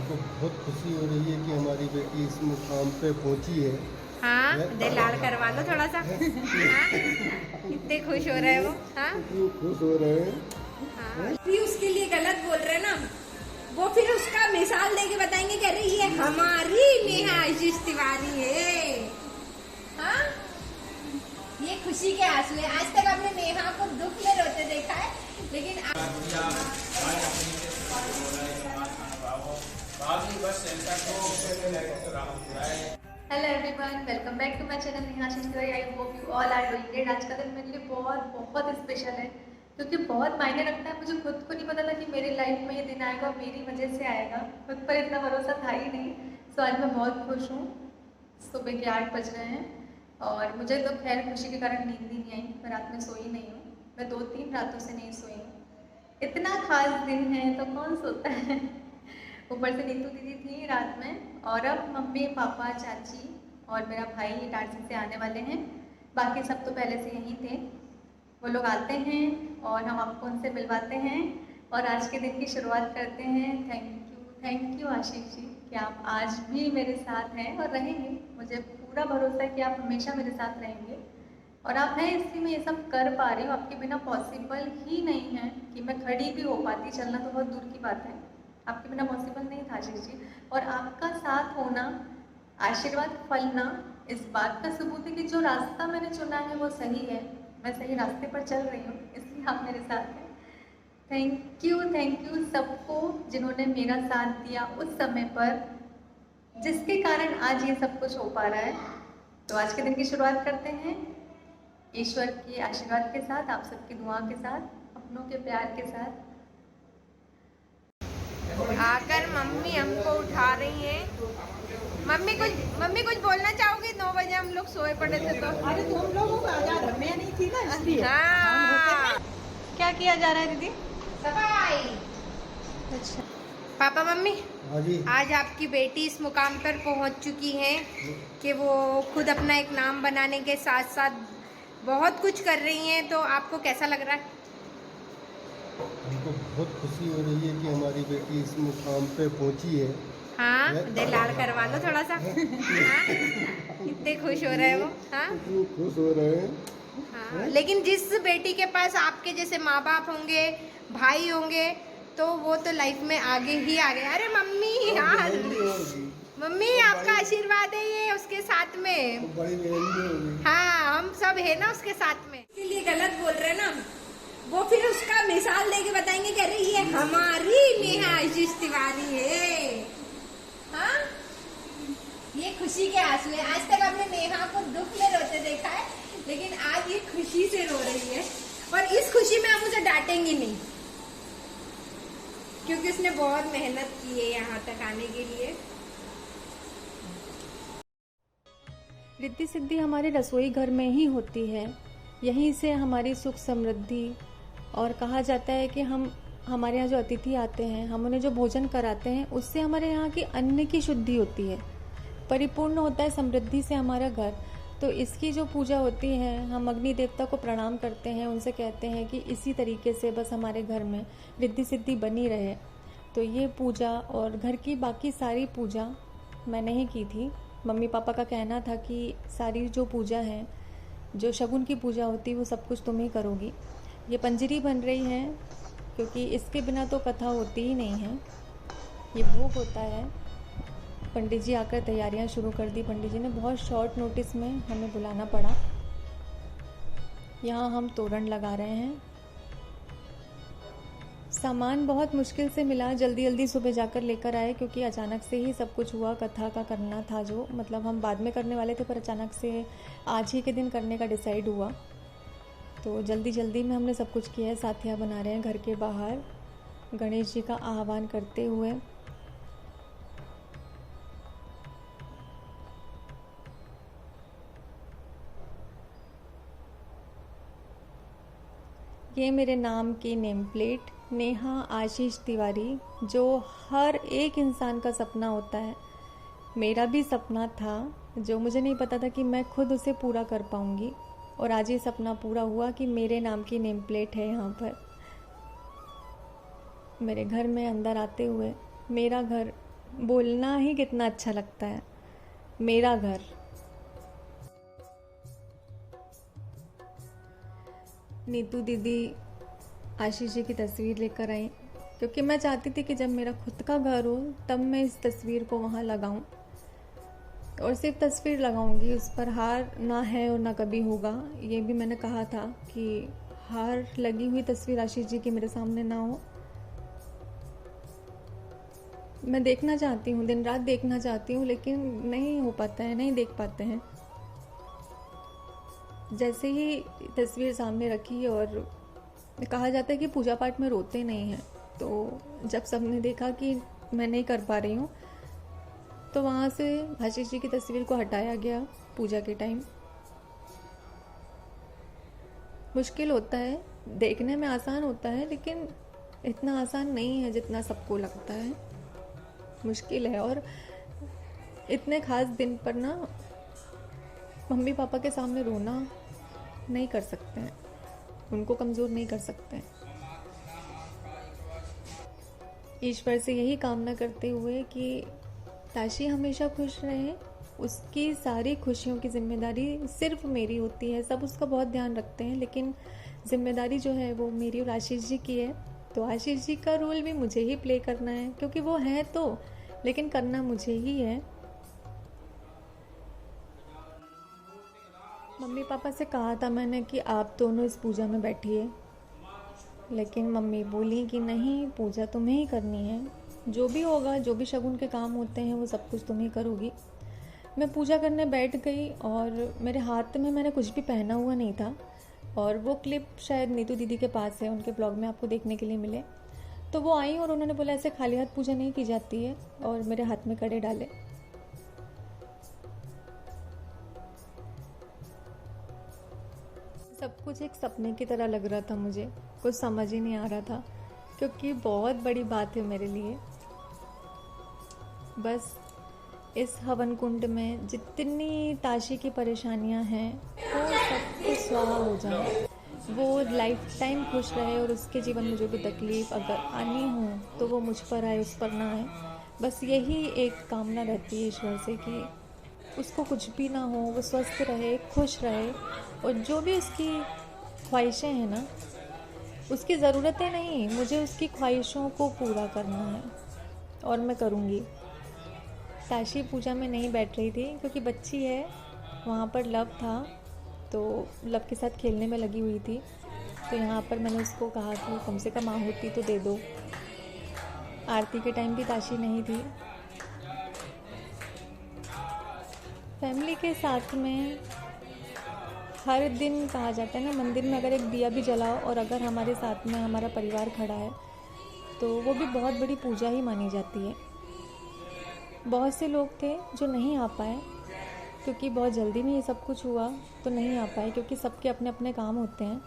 हमको बहुत खुशी हो रही है कि हमारी बेटी इस मुकाम पे पहुंची है। हाँ, दिल लाल करवा लो थोड़ा सा। हाँ, कितने खुश हो रहे हैं वो। हाँ इतनी खुश हो रहे हैं। हाँ, भी उसके लिए गलत बोल रहे हैं ना, वो फिर उसका मिसाल देके बताएंगे कि अरे ये हमारी नेहा आशीष तिवारी है। हाँ, ये खुशी के आंसू है। आज तक आपने नेहा को दुख में रोते देखा है, लेकिन hello everyone, welcome back to my channel Neha Ashish Tiwari. I hope you all are doing great. आज का दिन मेरे लिए बहुत बहुत स्पेशल है, क्योंकि बहुत मायने रखता है। मुझे खुद को नहीं पता था कि मेरी लाइफ में ये दिन आएगा, मेरी वजह से आएगा। खुद पर इतना भरोसा था ही नहीं। सो आज मैं बहुत खुश हूँ। सुबह के 8 बज रहे हैं और मुझे तो खैर खुशी के कारण नींद ही नहीं आई। मैं रात में सोई नहीं हूँ। मैं 2-3 रातों से नहीं सोई हूँ। इतना खास दिन है तो कौन सोता है। ऊपर से नीतू दीदी थी रात में, और अब मम्मी पापा चाची और मेरा भाई इटारसी से आने वाले हैं। बाकी सब तो पहले से यहीं थे। वो लोग आते हैं और हम आपको उनसे मिलवाते हैं और आज के दिन की शुरुआत करते हैं। थैंक यू आशीष जी कि आप आज भी मेरे साथ हैं और रहेंगे। मुझे पूरा भरोसा है कि आप हमेशा मेरे साथ रहेंगे और आप हैं, इसलिए मैं ये सब कर पा रही हूँ। आपके बिना पॉसिबल ही नहीं है कि मैं खड़ी भी हो पाती। चलना तो बहुत दूर की बात है, आपके बिना पॉसिबल नहीं था आशीष जी। और आपका साथ होना, आशीर्वाद फलना, इस बात का सबूत है कि जो रास्ता मैंने चुना है वो सही है। मैं सही रास्ते पर चल रही हूँ, इसलिए आप मेरे साथ हैं। थैंक यू सबको जिन्होंने मेरा साथ दिया उस समय पर, जिसके कारण आज ये सब कुछ हो पा रहा है। तो आज के दिन की शुरुआत करते हैं ईश्वर के आशीर्वाद के साथ, आप सबकी दुआ के साथ, अपनों के प्यार के साथ। आकर मम्मी हमको उठा रही हैं। मम्मी कुछ बोलना चाहोगी? 9 बजे हम लोग सोए पड़े थे तो। अरे तुम लोगों को आजाद मैं नहीं थी ना, इसलिए हाँ, क्या किया जा रहा है दीदी? सफाई। अच्छा, पापा मम्मी, हाँ जी। आज आपकी बेटी इस मुकाम पर पहुंच चुकी है कि वो खुद अपना एक नाम बनाने के साथ साथ बहुत कुछ कर रही हैं। तो आपको कैसा लग रहा है? हमको बहुत खुशी हो रही है कि हमारी बेटी इस मुकाम पे पहुंची है। हाँ, दिल लाल करवा लो थोड़ा सा। हाँ, कितने खुश हो रहे हैं वो। हाँ इतनी खुश हो रहे हैं। हाँ, लेकिन जिस बेटी के पास आपके जैसे माँ बाप होंगे, भाई होंगे, तो वो तो लाइफ में आगे ही आगे। अरे मम्मी यार, मम्मी आपका आशीर्वाद है ये उसके साथ में। बड़ी बहन भी होगी। हाँ, हम सब है ना उसके साथ में। इसलिए गलत बोल रहे हैं ना, वो फिर उसका मिसाल देके बताएंगे कि अरे ये हमारी नेहा आशीष तिवारी है। हाँ, ये खुशी के आंसू है। आज तक आपने नेहा को दुख में रोते देखा है, लेकिन आज ये खुशी से रो रही है। और इस खुशी में आप उसे डांटेंगे नहीं, क्योंकि उसने बहुत मेहनत की है यहाँ तक आने के लिए। रिद्धि सिद्धि हमारे रसोई घर में ही होती है। यहीं से हमारी सुख समृद्धि, और कहा जाता है कि हमारे यहाँ जो अतिथि आते हैं, हम उन्हें जो भोजन कराते हैं, उससे हमारे यहाँ की अन्न की शुद्धि होती है। परिपूर्ण होता है समृद्धि से हमारा घर। तो इसकी जो पूजा होती है, हम अग्नि देवता को प्रणाम करते हैं, उनसे कहते हैं कि इसी तरीके से बस हमारे घर में रिद्धि सिद्धि बनी रहे। तो ये पूजा और घर की बाकी सारी पूजा मैंने ही की थी। मम्मी पापा का कहना था कि सारी जो पूजा है, जो शगुन की पूजा होती है, वो सब कुछ तुम ही करोगी। ये पंजरी बन रही है क्योंकि इसके बिना तो कथा होती ही नहीं है। ये भोग होता है। पंडित जी आकर तैयारियां शुरू कर दी। पंडित जी ने बहुत शॉर्ट नोटिस में हमें बुलाना पड़ा। यहाँ हम तोरण लगा रहे हैं। सामान बहुत मुश्किल से मिला, जल्दी जल्दी सुबह जाकर लेकर आए, क्योंकि अचानक से ही सब कुछ हुआ। कथा का करना था, जो मतलब हम बाद में करने वाले थे, पर अचानक से आज ही के दिन करने का डिसाइड हुआ। तो जल्दी जल्दी में हमने सब कुछ किया है। साथियाँ बना रहे हैं घर के बाहर, गणेश जी का आह्वान करते हुए। ये मेरे नाम की नेम प्लेट, नेहा आशीष तिवारी, जो हर एक इंसान का सपना होता है। मेरा भी सपना था, जो मुझे नहीं पता था कि मैं खुद उसे पूरा कर पाऊंगी। और आज ये सपना पूरा हुआ कि मेरे नाम की नेम प्लेट है यहाँ पर। मेरे घर में अंदर आते हुए, मेरा घर बोलना ही कितना अच्छा लगता है, मेरा घर। नीतू दीदी आशीष जी की तस्वीर लेकर आई, क्योंकि मैं चाहती थी कि जब मेरा खुद का घर हो तब मैं इस तस्वीर को वहाँ लगाऊं, और सिर्फ तस्वीर लगाऊंगी, उस पर हार ना है और ना कभी होगा। ये भी मैंने कहा था कि हार लगी हुई तस्वीर आशीष जी की मेरे सामने ना हो। मैं देखना चाहती हूँ, दिन रात देखना चाहती हूँ, लेकिन नहीं हो पाता है, नहीं देख पाते हैं। जैसे ही तस्वीर सामने रखी और कहा जाता है कि पूजा पाठ में रोते नहीं हैं, तो जब सबने देखा कि मैं नहीं कर पा रही हूँ तो वहाँ से आशीष जी की तस्वीर को हटाया गया पूजा के टाइम। मुश्किल होता है, देखने में आसान होता है, लेकिन इतना आसान नहीं है जितना सबको लगता है। मुश्किल है, और इतने खास दिन पर ना मम्मी पापा के सामने रोना नहीं कर सकते हैं, उनको कमज़ोर नहीं कर सकते हैं। ईश्वर से यही कामना करते हुए कि ताशी हमेशा खुश रहे, उसकी सारी खुशियों की जिम्मेदारी सिर्फ मेरी होती है। सब उसका बहुत ध्यान रखते हैं, लेकिन जिम्मेदारी जो है वो मेरी और आशीष जी की है। तो आशीष जी का रोल भी मुझे ही प्ले करना है, क्योंकि वो है तो, लेकिन करना मुझे ही है। मम्मी पापा से कहा था मैंने कि आप दोनों इस पूजा में बैठिए, लेकिन मम्मी बोली कि नहीं, पूजा तुम्हें ही करनी है, जो भी होगा, जो भी शगुन के काम होते हैं वो सब कुछ तुम ही करोगी। मैं पूजा करने बैठ गई और मेरे हाथ में मैंने कुछ भी पहना हुआ नहीं था, और वो क्लिप शायद नीतू दीदी के पास है, उनके ब्लॉग में आपको देखने के लिए मिले। तो वो आई और उन्होंने बोला ऐसे खाली हाथ पूजा नहीं की जाती है, और मेरे हाथ में कड़े डाले। सब कुछ एक सपने की तरह लग रहा था मुझे, कुछ समझ ही नहीं आ रहा था, क्योंकि बहुत बड़ी बात है मेरे लिए। बस इस हवन कुंड में जितनी ताशी की परेशानियां हैं वो सब कुछ स्वाहा हो जाए, वो लाइफ टाइम खुश रहे, और उसके जीवन में जो भी तकलीफ़ अगर आनी हो तो वो मुझ पर आए, उस पर ना आए। बस यही एक कामना रहती है ईश्वर से कि उसको कुछ भी ना हो, वो स्वस्थ रहे, खुश रहे, और जो भी उसकी ख्वाहिशें हैं ना, उसकी ज़रूरतें नहीं, मुझे उसकी ख्वाहिशों को पूरा करना है, और मैं करूँगी। ताशी पूजा में नहीं बैठ रही थी क्योंकि बच्ची है, वहाँ पर लव था तो लव के साथ खेलने में लगी हुई थी। तो यहाँ पर मैंने उसको कहा कि कम से कम आहुति तो दे दो। आरती के टाइम भी ताशी नहीं थी। फैमिली के साथ में हर दिन कहा जाता है ना, मंदिर में अगर एक दिया भी जलाओ और अगर हमारे साथ में हमारा परिवार खड़ा है तो वो भी बहुत बड़ी पूजा ही मानी जाती है। बहुत से लोग थे जो नहीं आ पाए, क्योंकि बहुत जल्दी में ये सब कुछ हुआ, तो नहीं आ पाए, क्योंकि सबके अपने अपने काम होते हैं।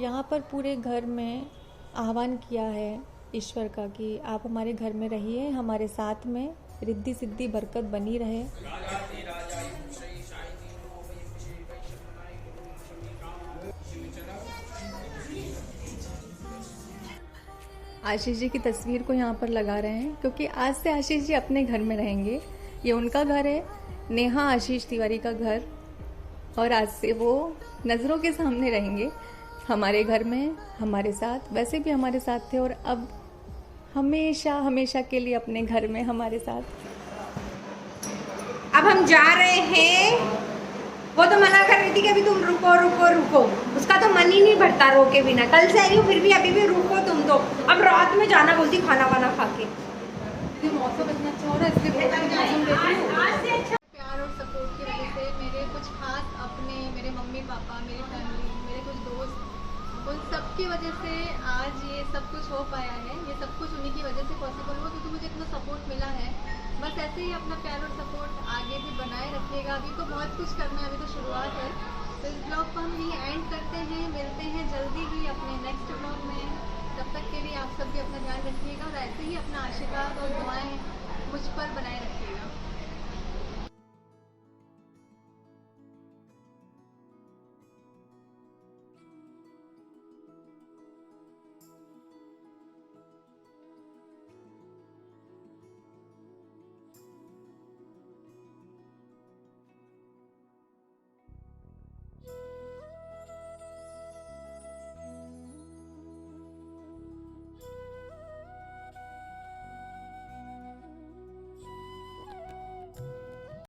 यहाँ पर पूरे घर में आह्वान किया है ईश्वर का कि आप हमारे घर में रहिए, हमारे साथ में रिद्धि सिद्धि बरकत बनी रहे। आशीष जी की तस्वीर को यहाँ पर लगा रहे हैं क्योंकि आज से आशीष जी अपने घर में रहेंगे। ये उनका घर है, नेहा आशीष तिवारी का घर, और आज से वो नज़रों के सामने रहेंगे हमारे घर में, हमारे साथ। वैसे भी हमारे साथ थे और अब हमेशा हमेशा के लिए अपने घर में हमारे साथ। अब हम जा रहे हैं। वो तो मना कर रही थी कि अभी तुम रुको रुको रुको, उसका तो मन ही नहीं भरता रोके बिना। कल से आई हूँ फिर भी अभी भी रुको तुम तो। अब रात में जाना बोलती खाना वाना खा के। मौसम इतना अच्छा हो रहा है इसलिए प्यार और सपोर्ट की वजह से मेरे कुछ खास अपने, मेरे मम्मी पापा, मेरी फैमिली, मेरे कुछ दोस्त, उन सब की वजह से आज ये सब कुछ हो पाया है। ये सब कुछ उन्हीं की वजह से पॉसिबल हुआ क्योंकि मुझे इतना सपोर्ट मिला है। बस ऐसे ही अपना प्यार और सपोर्ट आगे भी बनाए रखिएगा। अभी तो बहुत कुछ करना है, अभी तो शुरुआत है। तो इस ब्लॉग को हम यही एंड करते हैं। मिलते हैं जल्दी ही अपने नेक्स्ट ब्लॉग में। तब तक के लिए आप सब भी अपना ध्यान रखिएगा और ऐसे ही अपना आशीर्वाद और दुआएं मुझ पर बनाए